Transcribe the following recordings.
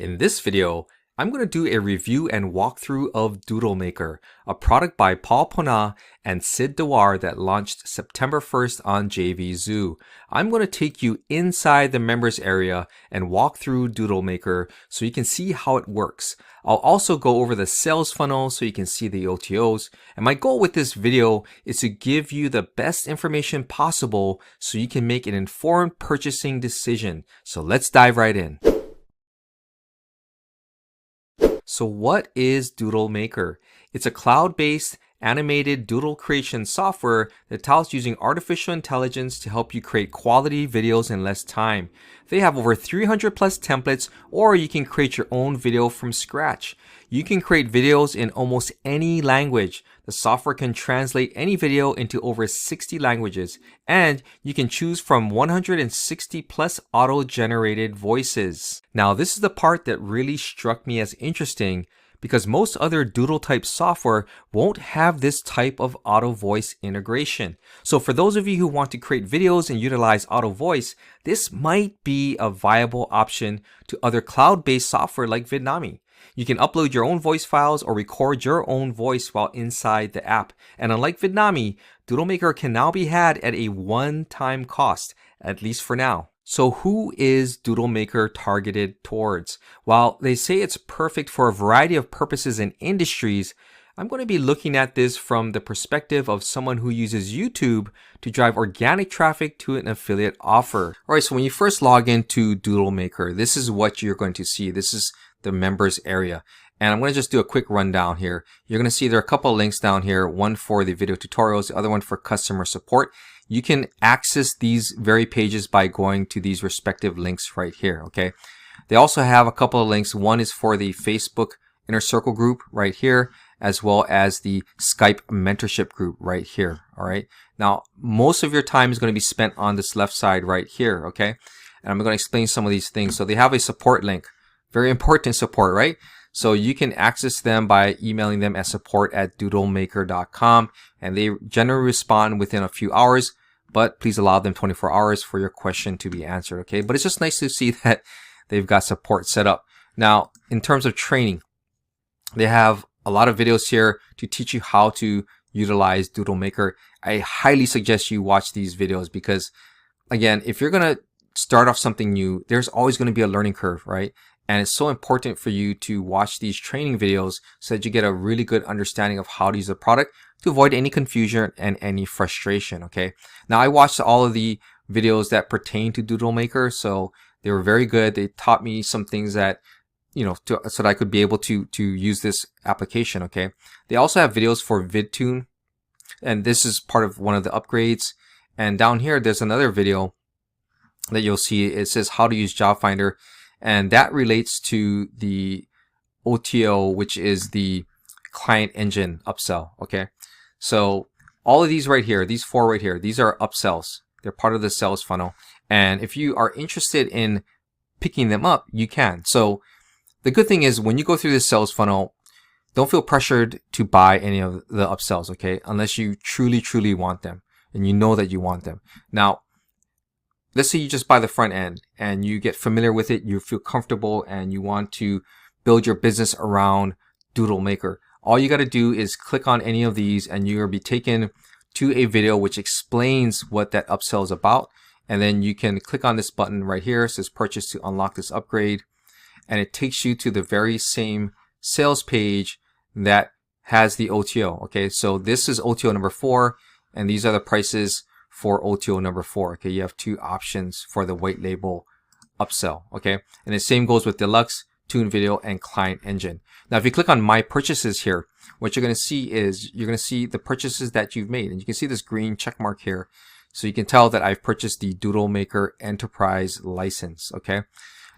In this video, I'm going to do a review and walkthrough of Doodle Maker, a product by 𝗶𝗶𝗃𝗶𝗲 and 𝗂𝗑𝗏 that launched September 1st on JVZoo. I'm going to take you inside the members area and walk through Doodle Maker so you can see how it works. I'll also go over the sales funnel so you can see the OTOs. And my goal with this video is to give you the best information possible so you can make an informed purchasing decision. So let's dive right in. So what is Doodle Maker? It's a cloud-based animated doodle creation software that touts using artificial intelligence to help you create quality videos in less time. They have over 300 plus templates, or you can create your own video from scratch. You can create videos in almost any language. The software can translate any video into over 60 languages, and you can choose from 160 plus auto-generated voices. Now, this is the part that really struck me as interesting, because most other doodle type software won't have this type of auto voice integration. So for those of you who want to create videos and utilize auto voice, this might be a viable option to other cloud-based software like Vidnami. You can upload your own voice files or record your own voice while inside the app. And unlike Vidnami, Doodle Maker can now be had at a one-time cost, at least for now. So who is Doodle Maker targeted towards? While they say it's perfect for a variety of purposes and industries, I'm going to be looking at this from the perspective of someone who uses YouTube to drive organic traffic to an affiliate offer. All right, so when you first log into Doodle Maker, this is what you're going to see. This is the members area. And I'm going to just do a quick rundown here. You're going to see there are a couple of links down here, one for the video tutorials, the other one for customer support. You can access these very pages by going to these respective links right here, okay? They also have a couple of links. One is for the Facebook Inner Circle group right here, as well as the Skype mentorship group right here, all right? Now, most of your time is going to be spent on this left side right here, okay? And I'm going to explain some of these things. So they have a support link, very important support, right? So you can access them by emailing them at support@doodlemaker.com, and they generally respond within a few hours, but please allow them 24 hours for your question to be answered, okay? But it's just nice to see that they've got support set up. Now, in terms of training, they have a lot of videos here to teach you how to utilize Doodle Maker. I highly suggest you watch these videos because, again, if you're going to start off something new, there's always going to be a learning curve, right? And it's so important for you to watch these training videos so that you get a really good understanding of how to use the product to avoid any confusion and any frustration, okay? Now, I watched all of the videos that pertain to Doodle Maker, so they were very good. They taught me some things that, you know, so that I could be able to use this application, okay? They also have videos for VidTune, and this is part of one of the upgrades. And down here, there's another video that you'll see. It says how to use Job Finder. And that relates to the OTO, which is the client engine upsell, okay? So all of these right here, these four right here, these are upsells. They're part of the sales funnel. And if you are interested in picking them up, you can. So the good thing is when you go through this sales funnel, don't feel pressured to buy any of the upsells, okay? Unless you truly, truly want them and you know that you want them. Now, let's say you just buy the front end and you get familiar with it, you feel comfortable, and you want to build your business around Doodle Maker. All you got to do is click on any of these and you'll be taken to a video which explains what that upsell is about. And then you can click on this button right here. It says purchase to unlock this upgrade. And it takes you to the very same sales page that has the OTO. Okay, so this is OTO number 4, and these are the prices for OTO number 4. Okay, you have two options for the white label upsell. Okay, and the same goes with Deluxe, Tune Video, and Client Engine. Now, if you click on My Purchases here, what you're going to see is you're going to see the purchases that you've made, and you can see this green check mark here. So you can tell that I've purchased the Doodle Maker Enterprise license. Okay,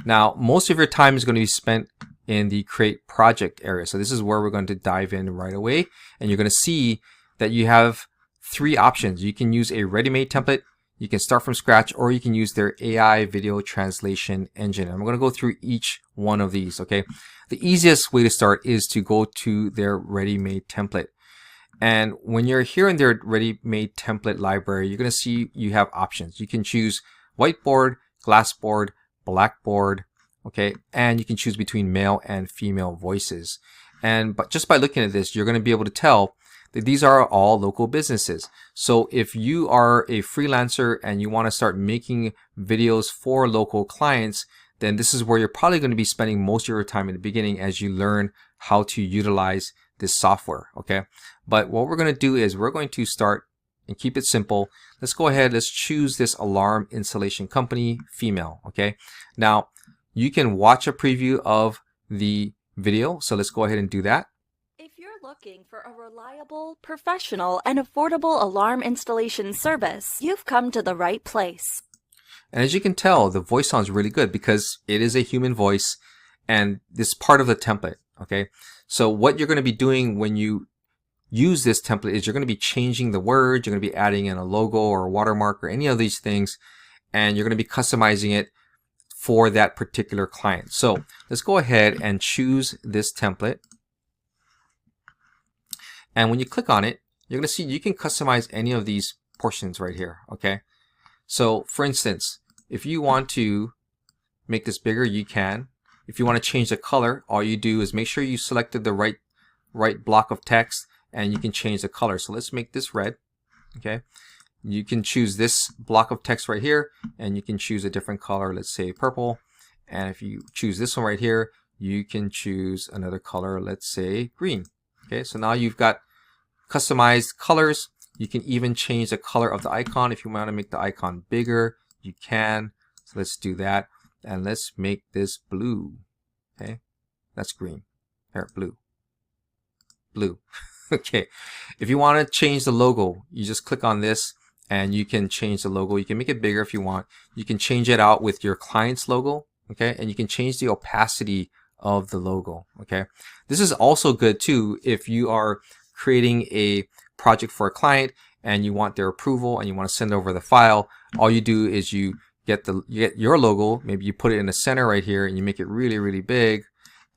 now most of your time is going to be spent in the Create Project area. So this is where we're going to dive in right away, and you're going to see that you have 3 options. You can use a ready-made template, you can start from scratch, or you can use their AI video translation engine. I'm going to go through each one of these, okay? The easiest way to start is to go to their ready-made template. And when you're here in their ready-made template library, you're going to see you have options. You can choose whiteboard, glassboard, blackboard, okay? And you can choose between male and female voices. And but just by looking at this, you're going to be able to tell that these are all local businesses. So if you are a freelancer and you want to start making videos for local clients, then this is where you're probably going to be spending most of your time in the beginning as you learn how to utilize this software, okay? But what we're going to do is we're going to start and keep it simple. Let's go ahead, let's choose this alarm installation company, female, okay? Now, you can watch a preview of the video, so let's go ahead and do that. If you're looking for a reliable, professional, and affordable alarm installation service, you've come to the right place. And as you can tell, the voice sounds really good because it is a human voice and this is part of the template, okay? So what you're going to be doing when you use this template is you're going to be changing the words, you're going to be adding in a logo or a watermark or any of these things, and you're going to be customizing it for that particular client. So let's go ahead and choose this template. And when you click on it, you're going to see you can customize any of these portions right here, okay? So for instance, if you want to make this bigger, you can. If you want to change the color, all you do is make sure you selected the right block of text and you can change the color. So let's make this red, okay? You can choose this block of text right here and you can choose a different color, let's say purple. And if you choose this one right here, you can choose another color, let's say green. Okay, so now you've got customized colors. You can even change the color of the icon. If you want to make the icon bigger, you can. So let's do that. And let's make this blue. Okay, that's green. Here, blue. Blue. Okay, if you want to change the logo, you just click on this and you can change the logo. You can make it bigger if you want. You can change it out with your client's logo. Okay, and you can change the opacity of the logo. Okay, this is also good too if you are creating a project for a client and you want their approval and you want to send over the file. All you do is you get your logo, maybe you put it in the center right here and you make it really big,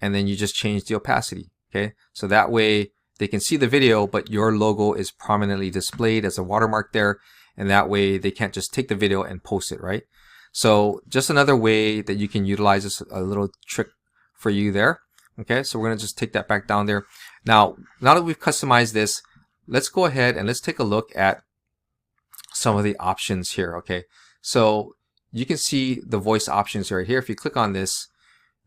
and then you just change the opacity. Okay, so that way they can see the video but your logo is prominently displayed as a watermark there, and that way they can't just take the video and post it, right? So just another way that you can utilize this, a little trick for you there. Okay, so we're going to just take that back down there. Now that we've customized this, let's go ahead and let's take a look at some of the options here. Okay, so you can see the voice options right here. If you click on this,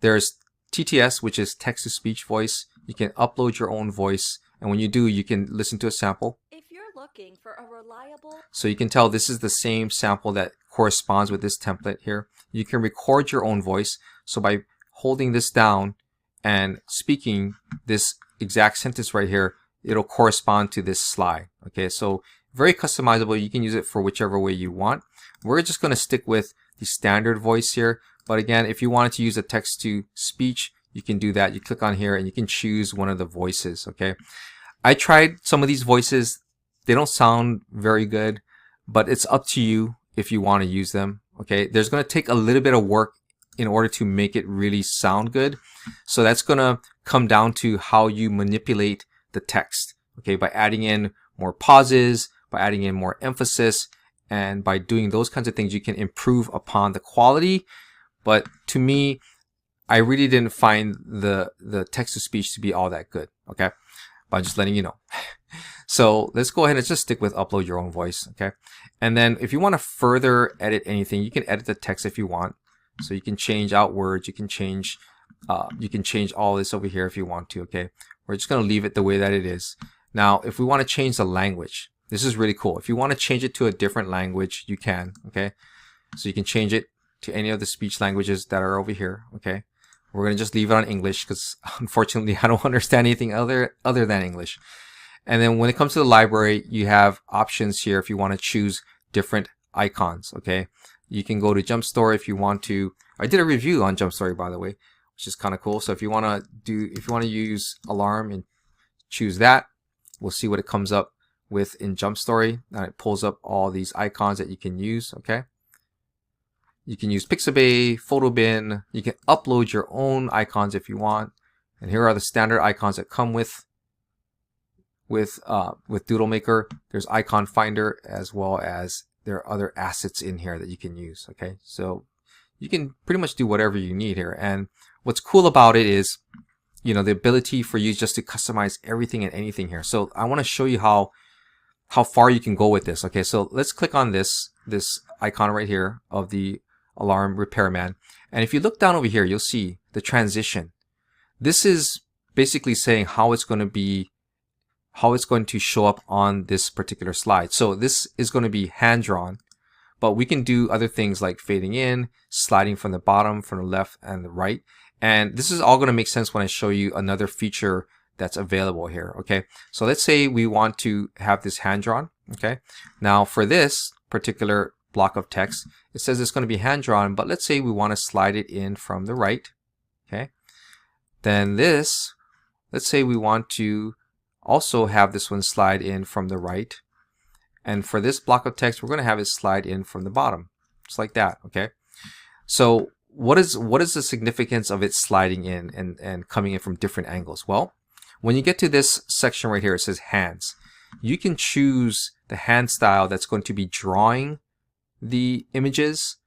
there's TTS, which is text-to-speech voice. You can upload your own voice, and when you do, you can listen to a sample. If you're looking for a reliable... So you can tell this is the same sample that corresponds with this template here. You can record your own voice. So by holding this down and speaking this exact sentence right here, it'll correspond to this slide. Okay, so very customizable. You can use it for whichever way you want. We're just going to stick with the standard voice here. But again, if you wanted to use a text-to-speech, you can do that. You click on here and you can choose one of the voices. Okay, I tried some of these voices. They don't sound very good, but it's up to you if you want to use them. Okay, there's going to take a little bit of work in order to make it really sound good. So that's going to come down to how you manipulate the text. Okay, by adding in more pauses, by adding in more emphasis, and by doing those kinds of things, you can improve upon the quality. But to me, I really didn't find the text-to-speech to be all that good. Okay, but I'm just letting you know. So let's go ahead and just stick with upload your own voice. Okay, and then if you want to further edit anything, you can edit the text if you want. So you can change out words, you can change all this over here if you want to. Okay, we're just going to leave it the way that it is. Now, if we want to change the language, this is really cool. If you want to change it to a different language, you can. Okay, so you can change it to any of the speech languages that are over here. Okay, we're going to just leave it on English because unfortunately I don't understand anything other than English. And then when it comes to the library, you have options here if you want to choose different icons. Okay, you can go to Jump Story if you want to. I did a review on Jump Story, by the way, which is kind of cool. So if you want to use alarm and choose that, we'll see what it comes up with in Jump Story. And it pulls up all these icons that you can use. Okay, you can use Pixabay, Photo Bin. You can upload your own icons if you want. And here are the standard icons that come with Doodle Maker. There's Icon Finder, as well as there are other assets in here that you can use. Okay, so you can pretty much do whatever you need here. And what's cool about it is, you know, the ability for you just to customize everything and anything here. So I want to show you how far you can go with this. Okay, so let's click on this icon right here of the alarm repairman. And if you look down over here, you'll see the transition. This is basically saying how it's going to show up on this particular slide. So this is going to be hand drawn, but we can do other things like fading in, sliding from the bottom, from the left and the right. And this is all going to make sense when I show you another feature that's available here. Okay, so let's say we want to have this hand drawn. Okay, now for this particular block of text, it says it's going to be hand drawn, but let's say we want to slide it in from the right. Okay, then this, let's say we want to also have this one slide in from the right, and for this block of text we're going to have it slide in from the bottom, just like that. Okay, so what is the significance of it sliding in and coming in from different angles? Well, when you get to this section right here, it says hands. You can choose the hand style that's going to be drawing the images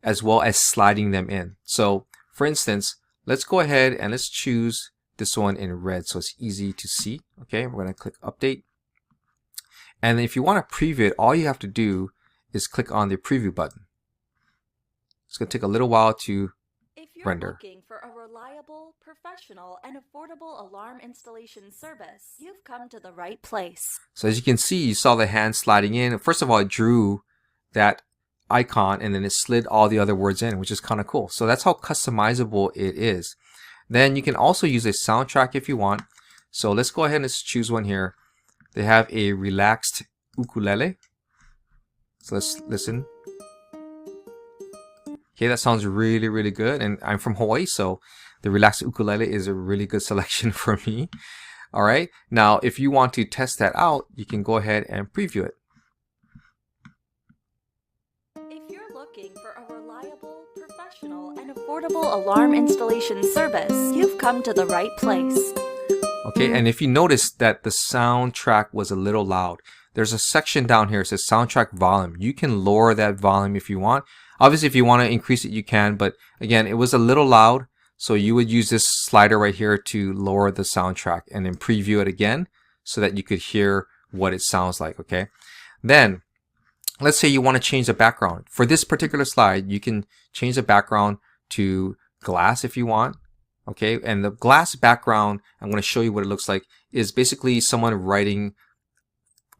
as well as sliding them in. So for instance, let's go ahead and let's choose this one in red so it's easy to see. Okay, we're going to click update. And if you want to preview it, all you have to do is click on the preview button. It's going to take a little while to render. If you're looking for a reliable, professional, and affordable alarm installation service, you've come to the right place. So as you can see, you saw the hand sliding in. First of all, it drew that icon and then it slid all the other words in, which is kind of cool. So that's how customizable it is. Then you can also use a soundtrack if you want. So let's go ahead and let's choose one here. They have a relaxed ukulele. So let's listen. Okay, that sounds really, really good. And I'm from Hawaii, so the relaxed ukulele is a really good selection for me. All right. Now, if you want to test that out, you can go ahead and preview it. If you're looking for a reliable, professional, and affordable alarm installation service, you've come to the right place. Okay, and if you notice that the soundtrack was a little loud, there's a section down here that says soundtrack volume. You can lower that volume if you want. Obviously, if you want to increase it, you can, but again, it was a little loud, so you would use this slider right here to lower the soundtrack and then preview it again so that you could hear what it sounds like. Okay, then let's say you want to change the background. For this particular slide, you can change the background to glass if you want. Okay, and the glass background, I'm going to show you what it looks like, is basically someone writing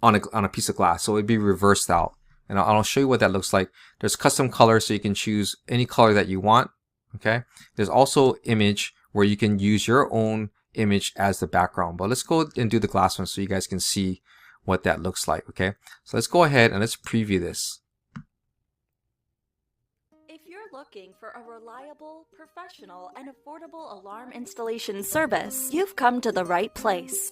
on a piece of glass. So it'd be reversed out. And I'll show you what that looks like. There's custom colors, so you can choose any color that you want. Okay, there's also image where you can use your own image as the background. But let's go and do the glass one so you guys can see what that looks like. Okay, so let's go ahead and let's preview this. If you're looking for a reliable, professional, and affordable alarm installation service, you've come to the right place.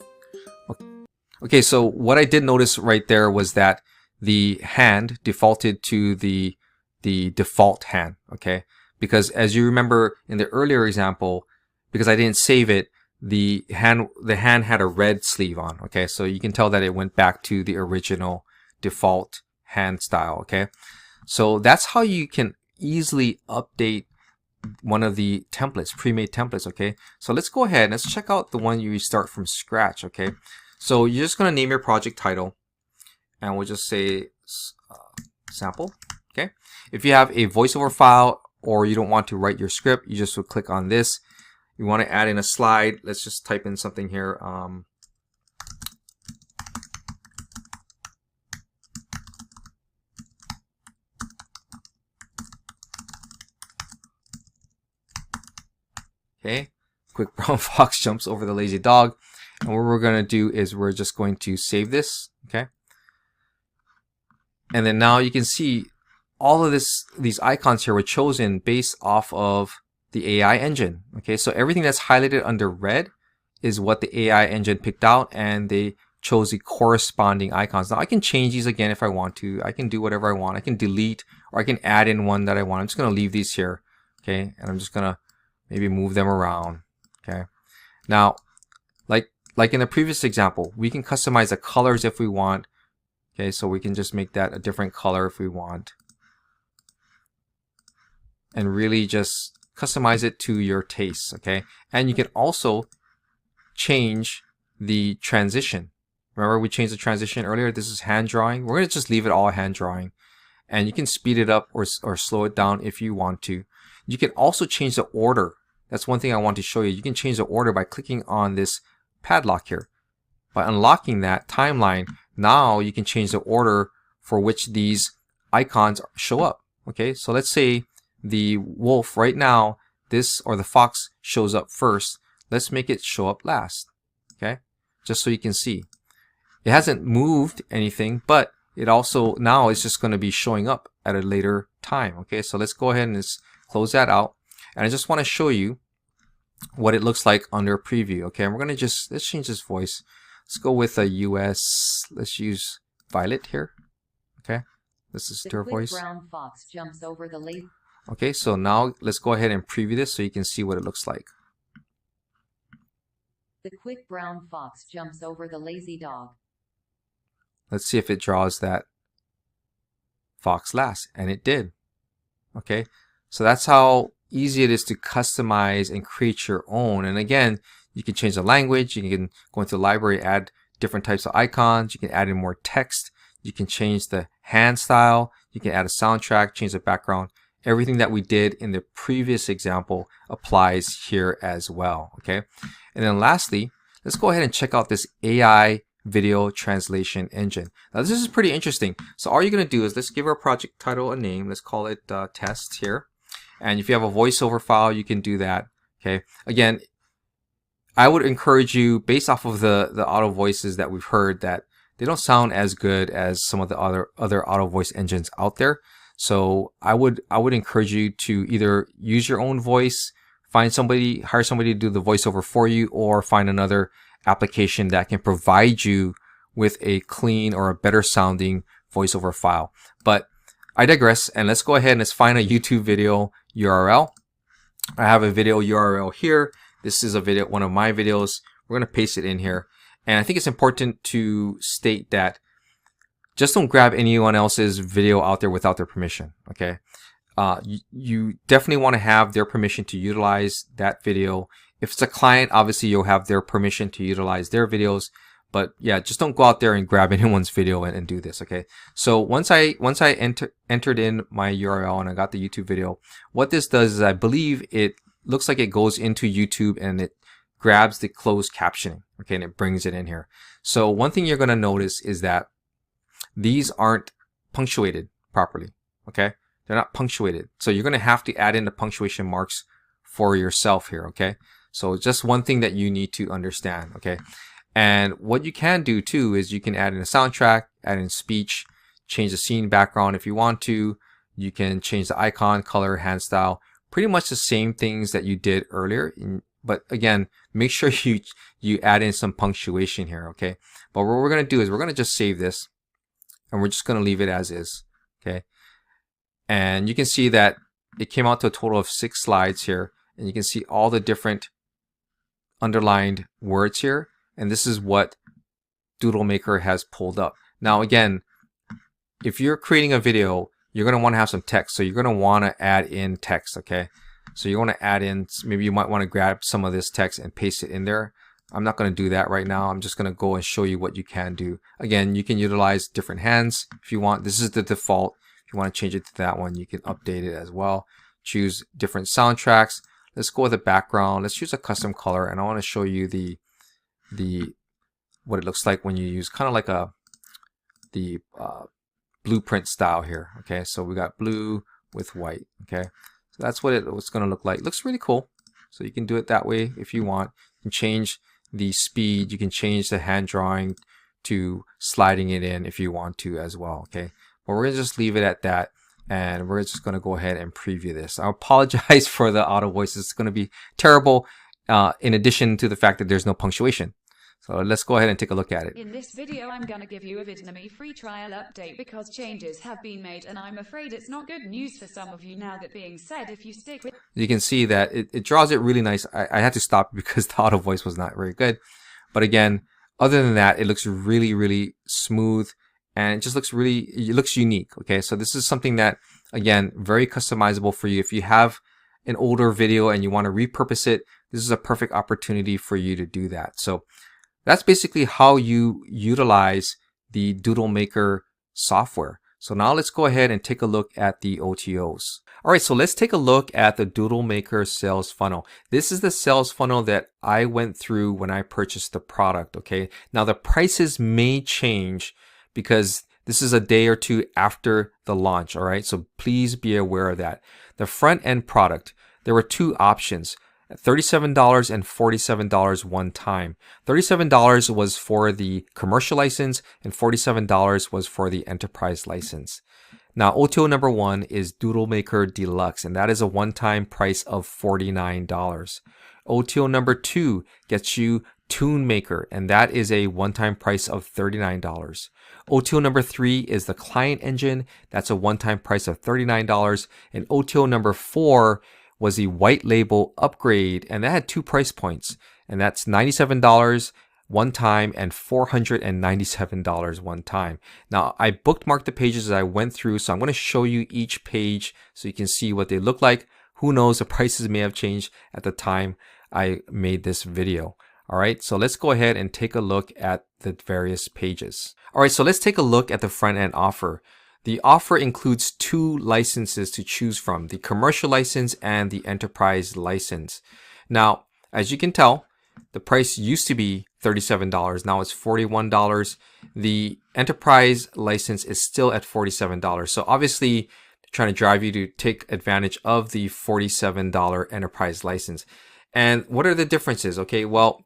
Okay, so what I did notice right there was that the hand defaulted to the default hand. Okay, because as you remember in the earlier example, because I didn't save it, the hand had a red sleeve on. Okay, so you can tell that it went back to the original default hand style. Okay, so that's how you can easily update one of the templates, pre-made templates. Okay, so let's go ahead and let's check out the one you start from scratch. Okay, so you're just going to name your project title, and we'll just say sample. Okay, if you have a voiceover file or you don't want to write your script, you just would click on this. You want to add in a slide. Let's just type in something here. Okay, quick brown fox jumps over the lazy dog. And what we're going to do is we're just going to save this. Okay, and then now you can see all of these icons here were chosen based off of the AI engine. Okay, so everything that's highlighted under red is what the AI engine picked out, and they chose the corresponding icons. Now I can change these again if I want to. I can do whatever I want. I can delete, or I can add in one that I want. I'm just going to leave these here. Okay, and I'm just going to maybe move them around. Okay, now like in the previous example, we can customize the colors if we want. Okay, so we can just make that a different color if we want. and really just customize it to your tastes, okay? And you can also change the transition. Remember we changed the transition earlier? This is hand drawing. We're going to just leave it all hand drawing. And you can speed it up or slow it down if you want to. You can also change the order. That's one thing I want to show you. You can change the order by clicking on this padlock here. By unlocking that timeline, now you can change the order for which these icons show up. Okay, so let's say the wolf right now, this or the fox shows up first. Let's make it show up last. Okay, just so you can see. It hasn't moved anything, but it also now is just going to be showing up at a later time. Okay, so let's go ahead and just close that out. And I just want to show you what it looks like under preview. Okay, and we're going to let's change this voice. Let's go with a US. Let's use Violet here. Okay, this is her voice. Brown fox jumps over the lazy. Okay, so now let's go ahead and preview this so you can see what it looks like. The quick brown fox jumps over the lazy dog. Let's see if it draws that fox last, and it did. Okay, so that's how easy it is to customize and create your own. And again, you can change the language. You can go into the library, add different types of icons. You can add in more text. You can change the hand style. You can add a soundtrack, change the background. Everything that we did in the previous example applies here as well. Okay, and then lastly, let's go ahead and check out this AI video translation engine. Now this is pretty interesting. So all you're going to do is let's give our project title a name. Let's call it test here. And if you have a voiceover file, you can do that. Okay, again, I would encourage you, based off of the auto voices that we've heard, that they don't sound as good as some of the other auto voice engines out there. So I would encourage you to either use your own voice, hire somebody to do the voiceover for you, or find another application that can provide you with a clean or a better sounding voiceover file. But I digress, and let's go ahead and let's find a YouTube video URL. I have a video URL here. This is a video, one of my videos. We're going to paste it in here. And I think it's important to state that just don't grab anyone else's video out there without their permission. Okay, you definitely want to have their permission to utilize that video. If it's a client, obviously you'll have their permission to utilize their videos. But yeah, just don't go out there and grab anyone's video and do this. Okay, so once I entered in my URL and I got the YouTube video, what this does is I believe it looks like it goes into YouTube and it grabs the closed captioning. Okay, and it brings it in here. So one thing you're going to notice is that these aren't punctuated properly. Okay, they're not punctuated. So you're going to have to add in the punctuation marks for yourself here. Okay, so just one thing that you need to understand. Okay, and what you can do too is you can add in a soundtrack, add in speech, change the scene background if you want to. You can change the icon, color, hand style, pretty much the same things that you did earlier. But again, make sure you add in some punctuation here. Okay, but what we're going to do is we're going to just save this. And we're just going to leave it as is. Okay, and you can see that it came out to a total of 6 slides here, and you can see all the different underlined words here, and this is what DoodleMaker has pulled up. Now again, if you're creating a video, you're going to want to have some text, so you're going to want to add in text. Okay, so you want to add in, maybe you might want to grab some of this text and paste it in there. I'm not going to do that right now. I'm just going to go and show you what you can do. Again, you can utilize different hands if you want. This is the default. If you want to change it to that one, you can update it as well. Choose different soundtracks. Let's go with a background. Let's choose a custom color, and I want to show you what it looks like when you use kind of like the blueprint style here. Okay, so we got blue with white. Okay, so that's what it's going to look like. It looks really cool. So you can do it that way if you want. You can change the speed, you can change the hand drawing to sliding it in if you want to as well. Okay, but we're gonna just leave it at that, and we're just gonna go ahead and preview this. I apologize for the auto voices. It's gonna be terrible, in addition to the fact that there's no punctuation. So let's go ahead and take a look at it. In this video, I'm gonna give you a VidNami free trial update because changes have been made, and I'm afraid it's not good news for some of you. Now that being said, if you stick with, you can see that it draws it really nice. I had to stop because the auto voice was not very good. But again, other than that, it looks really, really smooth, and it just looks really, it looks unique. Okay, so this is something that Again, very customizable for you. If you have an older video and you want to repurpose it, this is a perfect opportunity for you to do that. So that's basically how you utilize the DoodleMaker software. So now let's go ahead and take a look at the OTOs. All right, so let's take a look at the DoodleMaker sales funnel. This is the sales funnel that I went through when I purchased the product, okay? Now the prices may change because this is a day or two after the launch, all right? So please be aware of that. The front end product, there were two options. $37 and $47 one time. $37 was for the commercial license and $47 was for the enterprise license. Now, OTO number 1 is DoodleMaker Deluxe, and that is a one-time price of $49. OTO number 2 gets you 𝗏𝗏𝗃𝗃, and that is a one-time price of $39. OTO number 3 is the client engine. That's a one-time price of $39. And OTO number 4 was the white label upgrade, and that had two price points, and that's $97 one time and $497 one time. Now, I bookmarked the pages as I went through, so I'm going to show you each page so you can see what they look like. Who knows, the prices may have changed at the time I made this video. All right, so let's go ahead and take a look at the various pages. All right, so let's take a look at the front end offer. The offer includes two licenses to choose from, the commercial license and the enterprise license. Now, as you can tell, the price used to be $37. Now it's $41. The enterprise license is still at $47. So obviously, trying to drive you to take advantage of the $47 enterprise license. And what are the differences? Okay, well,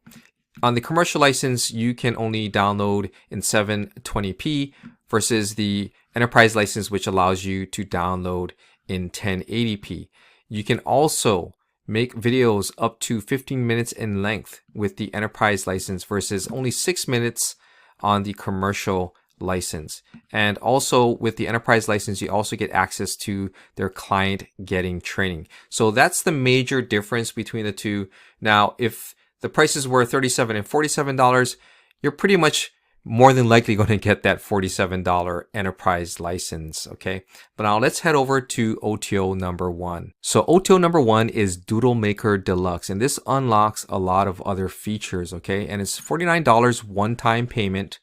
on the commercial license, you can only download in 720p versus the enterprise license, which allows you to download in 1080p. You can also make videos up to 15 minutes in length with the enterprise license versus only 6 minutes on the commercial license. And also with the enterprise license, you also get access to their client getting training. So that's the major difference between the two. Now, if the prices were $37 and $47, you're pretty much more than likely going to get that $47 enterprise license, okay? But now let's head over to OTO number 1. So OTO number 1 is DoodleMaker Deluxe, and this unlocks a lot of other features, okay? And it's $49 one-time payment.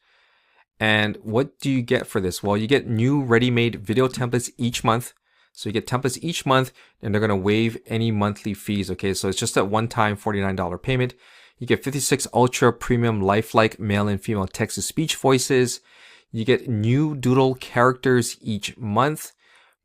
And what do you get for this? Well, you get new ready-made video templates each month. So you get templates each month, and they're going to waive any monthly fees, okay? So it's just a one-time $49 payment. You get 56 ultra premium lifelike male and female text-to-speech voices. You get new Doodle characters each month,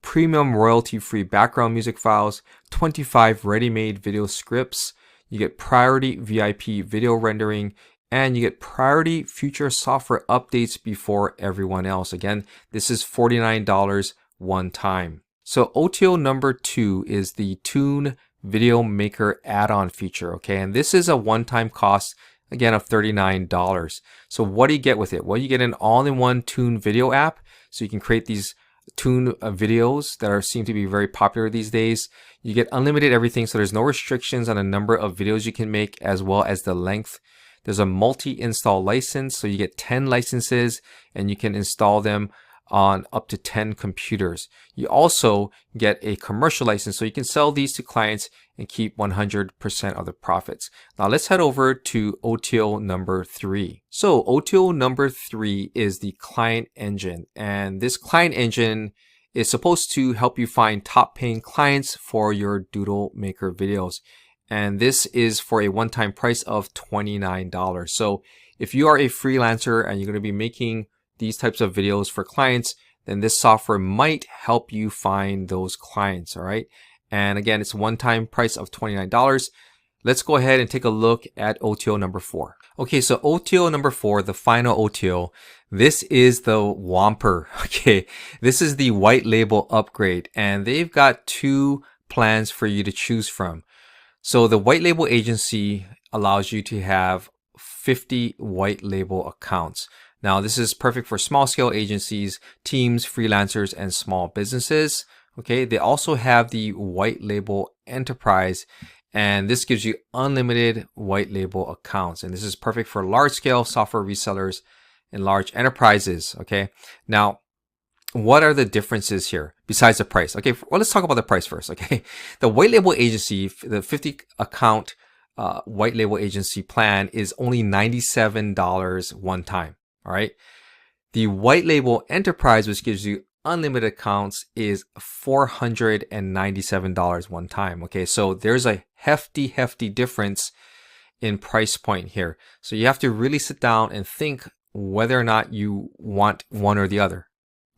premium royalty-free background music files, 25 ready-made video scripts. You get priority VIP video rendering, and you get priority future software updates before everyone else. Again, this is $49 one time. So OTO number 2 is the Toon Video Maker add-on feature, okay? And this is a one-time cost, again, of $39. So what do you get with it? Well, you get an all-in-one Toon video app, so you can create these Toon videos that seem to be very popular these days. You get unlimited everything, so there's no restrictions on the number of videos you can make as well as the length. There's a multi-install license, so you get 10 licenses and you can install them on up to 10 computers. You also get a commercial license, so you can sell these to clients and keep 100% of the profits. Now let's head over to OTO number 3. So OTO number 3 is the client engine, and this client engine is supposed to help you find top paying clients for your DoodleMaker videos. And this is for a one-time price of $29. So if you are a freelancer and you're going to be making these types of videos for clients, then this software might help you find those clients, all right? And again, it's a one-time price of $29. Let's go ahead and take a look at OTO number 4. Okay, so OTO number 4, the final OTO, this is the Whomper, okay? This is the white label upgrade, and they've got two plans for you to choose from. So the white label agency allows you to have 50 white label accounts. Now, this is perfect for small scale agencies, teams, freelancers, and small businesses. Okay, they also have the white label enterprise, and this gives you unlimited white label accounts. And this is perfect for large scale software resellers and large enterprises. Okay, now what are the differences here besides the price? Okay, well, let's talk about the price first. Okay, the white label agency, the 50 account white label agency plan is only $97 one time. All right. The white label enterprise, which gives you unlimited accounts, is $497 one time. Okay, so there's a hefty difference in price point here. So you have to really sit down and think whether or not you want one or the other.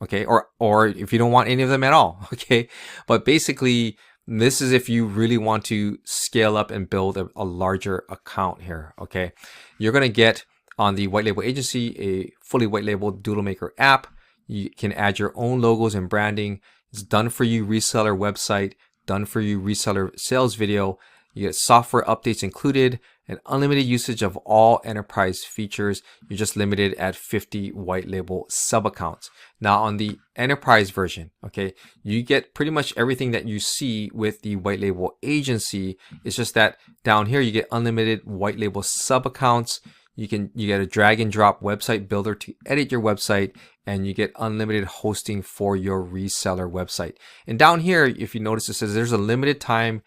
Okay, or if you don't want any of them at all. Okay, but basically this is if you really want to scale up and build a larger account here. Okay, you're gonna get on the white label agency a fully white labeled DoodleMaker app. You can add your own logos and branding. It's done for you reseller website, done for you reseller sales video. You get software updates included and unlimited usage of all enterprise features. You're just limited at 50 white label sub accounts. Now on the enterprise version, okay, you get pretty much everything that you see with the white label agency. It's just that down here you get unlimited white label sub accounts. You get a drag and drop website builder to edit your website, and you get unlimited hosting for your reseller website. And down here, if you notice, it says there's a limited time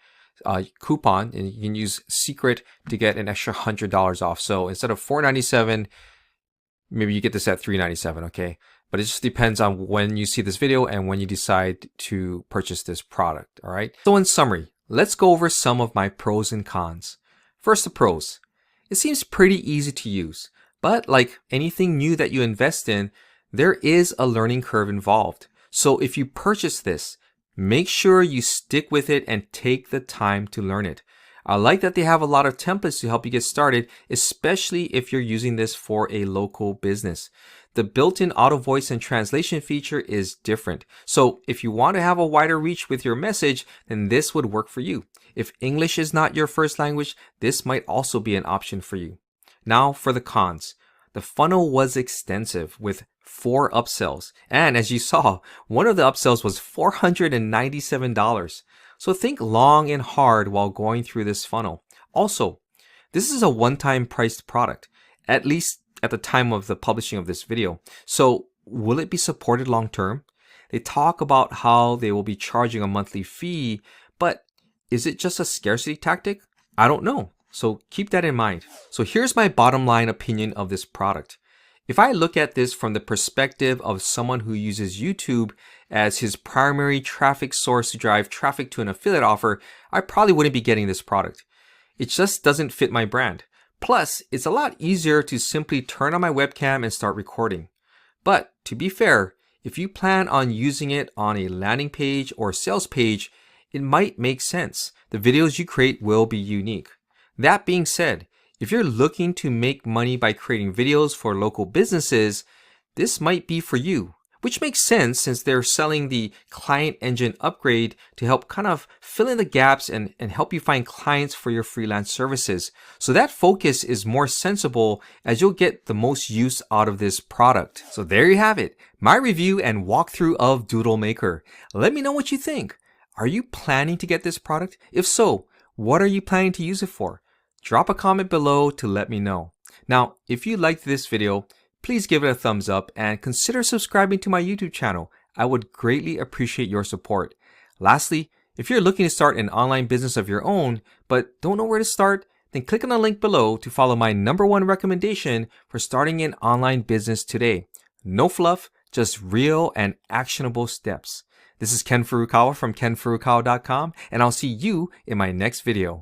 coupon, and you can use secret to get an extra $100 off. So instead of $497, maybe you get this at $397. Okay, but it just depends on when you see this video and when you decide to purchase this product. All right. So in summary, let's go over some of my pros and cons. First, the pros. It seems pretty easy to use, but like anything new that you invest in, there is a learning curve involved. So if you purchase this, make sure you stick with it and take the time to learn it. I like that they have a lot of templates to help you get started, especially if you're using this for a local business. The built-in auto voice and translation feature is different. So if you want to have a wider reach with your message, then this would work for you. If English is not your first language, this might also be an option for you. Now for the cons. The funnel was extensive with 4 upsells. And as you saw, one of the upsells was $497. So think long and hard while going through this funnel. Also, this is a one-time priced product, at least at the time of the publishing of this video. So will it be supported long term? They talk about how they will be charging a monthly fee, but is it just a scarcity tactic? I don't know. So keep that in mind. So here's my bottom line opinion of this product. If I look at this from the perspective of someone who uses YouTube as his primary traffic source to drive traffic to an affiliate offer, I probably wouldn't be getting this product. It just doesn't fit my brand. Plus, it's a lot easier to simply turn on my webcam and start recording. But to be fair, if you plan on using it on a landing page or sales page, it might make sense. The videos you create will be unique. That being said, if you're looking to make money by creating videos for local businesses, this might be for you, which makes sense since they're selling the client engine upgrade to help kind of fill in the gaps and help you find clients for your freelance services. So that focus is more sensible as you'll get the most use out of this product. So there you have it, my review and walkthrough of DoodleMaker. Let me know what you think. Are you planning to get this product? If so, what are you planning to use it for? Drop a comment below to let me know. Now, if you liked this video, please give it a thumbs up and consider subscribing to my YouTube channel. I would greatly appreciate your support. Lastly, if you're looking to start an online business of your own, but don't know where to start, then click on the link below to follow my #1 recommendation for starting an online business today. No fluff, just real and actionable steps. This is Ken Furukawa from 𝗏𝗏𝗃𝗏.com, and I'll see you in my next video.